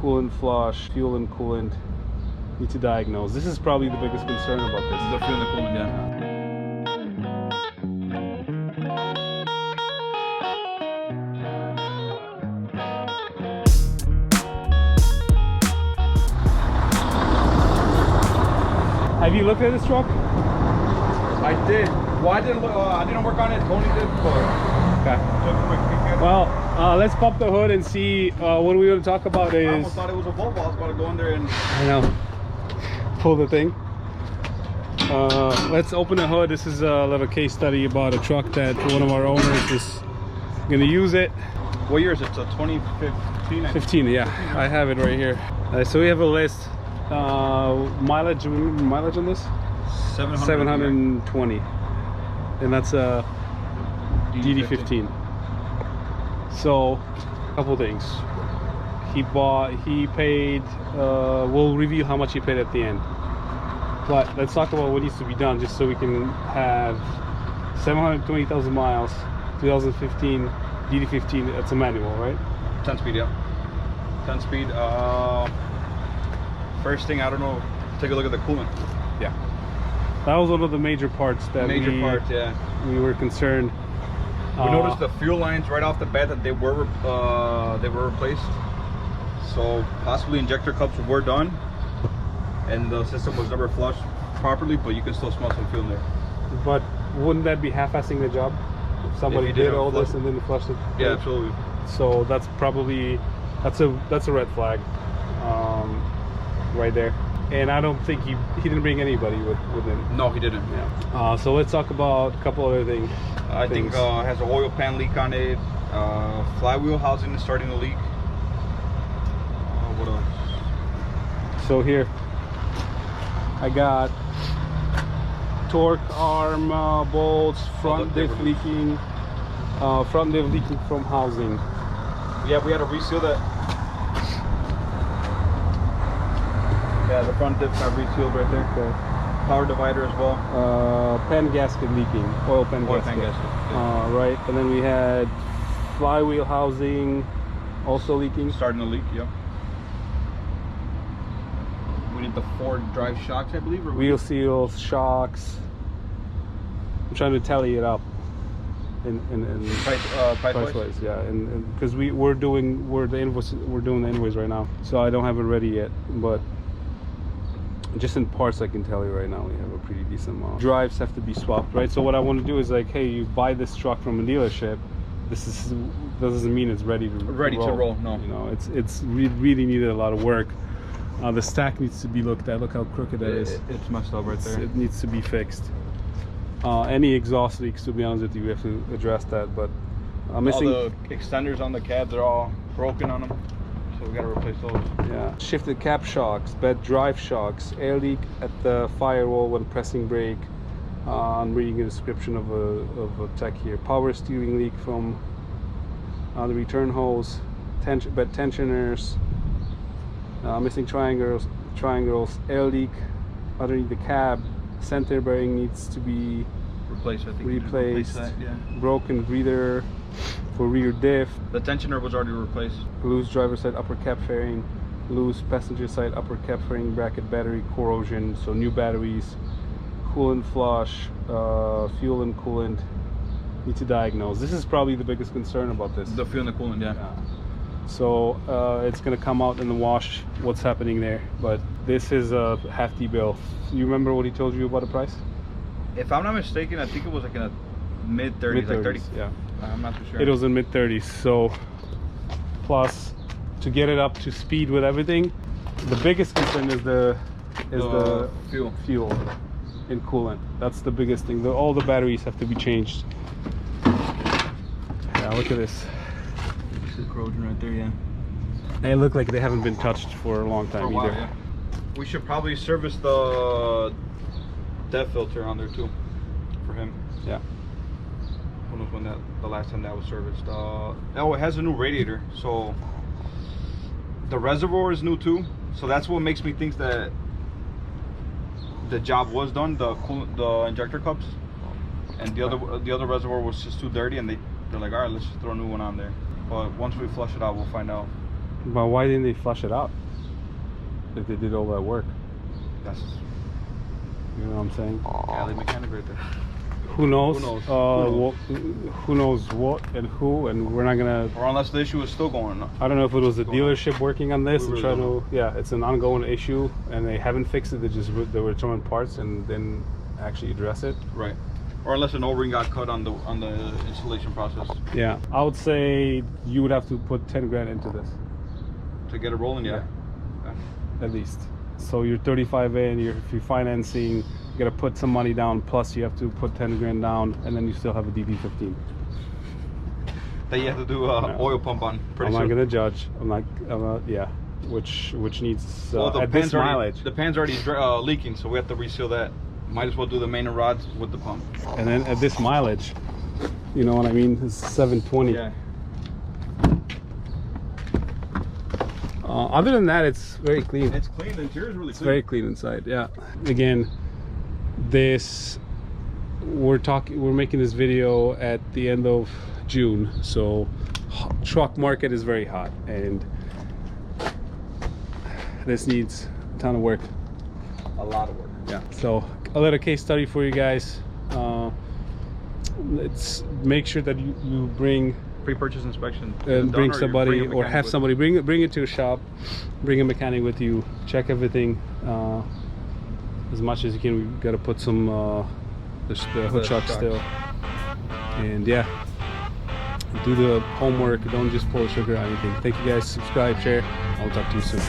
coolant flush, fuel and coolant. Need to diagnose. This is probably the biggest concern about this. The fuel and the coolant, yeah. Have you looked at this truck? I did. Well, I didn't work on it. Tony did, but Okay. took a quick peek at it. Well, let's pop the hood and see what we're going to talk about I is... almost thought it was a Volvo. I was about to go in there and... I know. Pull the thing. Let's open the hood. This is a little case study about a truck that one of our owners is going to use it. What year is it? So 2015? 15, yeah. I have it right here. So we have a list. Mileage, remember the mileage on this? 720. And that's a DD15. So, a couple things. He paid, we'll review how much he paid at the end. But let's talk about what needs to be done just so we can have 720,000 miles, 2015 DD15. That's a manual, right? 10 speed, yeah. 10 speed. First thing, I don't know, take a look at the coolant. Yeah. That was one of the major parts that we were concerned. We noticed the fuel lines right off the bat that they were replaced. So possibly injector cups were done, and the system was never flushed properly, but you can still smell some fuel in there. But wouldn't that be half-assing the job? If somebody did all this and then flushed it? Yeah, absolutely. So that's probably that's a red flag, right there. And I don't think he didn't bring anybody with him. No, he didn't. Yeah. So let's talk about a couple other things. I think it has an oil pan leak on it. Flywheel housing is starting to leak. What else? So here, I got torque arm bolts, front diff leaking, from housing. Yeah, we had to reseal that. Yeah, the front diff got resealed right there. Okay. Power divider as well. Pen gasket leaking, oil pen gasket. Yeah. Right, and then we had flywheel housing also leaking. Starting to leak, yep. We need the 4 drive shocks, I believe. Wheel seals, shocks. I'm trying to tally it up. In price wise, yeah, and because we're doing the invoice right now, so I don't have it ready yet, but just in parts I can tell you right now we have a pretty decent amount. Drives have to be swapped, right? So what I want to do is like, hey, you buy this truck from a dealership, doesn't mean it's ready to roll. No, you know, it's really needed a lot of work. The stack needs to be looked at. Look how crooked that is. It's messed up right there. It needs to be fixed. Any exhaust leaks, to be honest with you, we have to address that. But missing all the extenders on the cabs are all broken on them, so we got to replace those. Yeah, shifted cap shocks, bed drive shocks, air leak at the firewall when pressing brake. I'm reading a description of a tech here. Power steering leak from the return hose, bed tensioners, missing triangles, air leak underneath the cab. Center bearing needs to be replaced. I think replace that, yeah. Broken breather for rear diff. The tensioner was already replaced. Loose driver side upper cap fairing, loose passenger side upper cap fairing bracket battery corrosion. So new batteries, coolant flush, fuel and coolant. Need to diagnose. This is probably the biggest concern about this. The fuel and the coolant, yeah. So it's gonna come out in the wash what's happening there, but this is a hefty bill. You remember what he told you about the price? If I'm not mistaken, I think it was like in a mid-30s, like 30. Yeah, I'm not too sure. it was in mid-30s. So plus to get it up to speed with everything, the biggest concern is the fuel and coolant. That's the biggest thing. All the batteries have to be changed. Yeah, look at this. The corrosion right there, yeah. They look like they haven't been touched for a long time either. Yeah. We should probably service the DEF filter on there too, for him. Yeah. Who knows when the last time that was serviced. Oh, it has a new radiator, so the reservoir is new too. So that's what makes me think that the job was done. The injector cups, and the other reservoir was just too dirty, and they're like, all right, let's just throw a new one on there. But once we flush it out, we'll find out But why didn't they flush it out if they did all that work? That's You know what I'm saying? alley mechanic right there. Who knows? Who knows? Who knows what and who, and we're not gonna. Or unless the issue is still going on. I don't know if it was the Still going on. dealership working on this We and really trying don't to. Yeah, it's an ongoing issue, and they haven't fixed it. They were throwing parts and then actually address it. Right. Or unless an O-ring got cut on the installation process Yeah, I would say you would have to put 10 grand into this to get it rolling. Yeah. at least. So you're 35 in. If you're financing, you gotta put some money down. Plus you have to put 10 grand down, and then you still have a DD15. That you have to do a oil pump on. Pretty I'm soon. not gonna judge. I'm not. Yeah, which needs Well, the at this pan's already, mileage. the pan's already leaking, so we have to reseal that. Might as well do the main and rods with the pump. And then at this mileage, you know what I mean? It's 720. Yeah. Other than that, it's very clean. It's clean. The interior is really It's clean. very clean inside. Yeah. Again, we're making this video at the end of June, so truck market is very hot, and this needs a ton of work. A lot of work. Yeah. So a little case study for you guys. Let's make sure that you bring Pre-purchase inspection. and bring somebody or have with somebody bring it to a shop, bring a mechanic with you, check everything as much as you can. We got to put some the hood shock still, and yeah, do the homework. Don't just pull the trigger or anything. Thank you guys. Subscribe, share. I'll talk to you soon.